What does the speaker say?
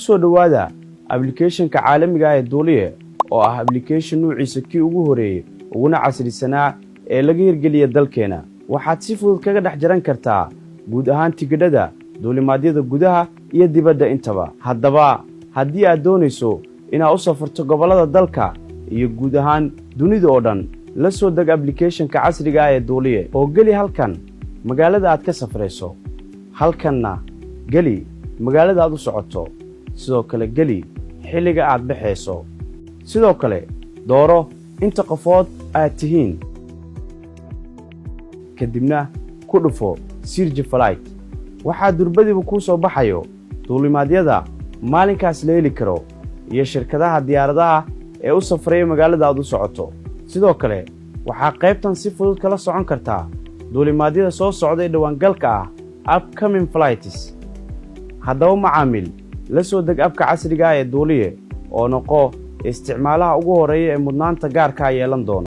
soo dhawaada application-ka caalamiga ah ee Duuliye oo ah application nuuciisa kii ugu horeeyay uguna casrisanaa ee laga hirgeliyay dalkeena. waxaad si fudud kaga dhex jaran kartaa guud ahaan tigidhada duulimaadyada gudaha iyo dibadda intaba. haddaba haddii aad doonayso inaad u safarto gobollada dalka iyo guud ahaan dunida oo dhan, la soo deg application-ka casriga ah ee Duuliye oo geli halkan magaalada aad ka safrayso, halkanna geli magaalada aad u socoto, sidoo kale geli xilliga aad baxayso, sidoo kale dooro inta qofood aad tihiin, kadibna ku dhufo Search Flight. waxaa durbadiiba kuu soo baxayo duulimaadyada maalinkaas la heli karo iyo shirkadaha diyaaradaha ee u safraya magaalada aad u socoto. sidoo kale waxaa qaybtan si fudud kala socon kartaa duulimaadyada soo socda ee dhawaangalka ah upcoming flights. haddaba macaamiil, la soo deg abka casriga ah ee Duuliye oo noqo isticmaalaha ugu horeeya ee mudnaanta gaarka yeelan doona.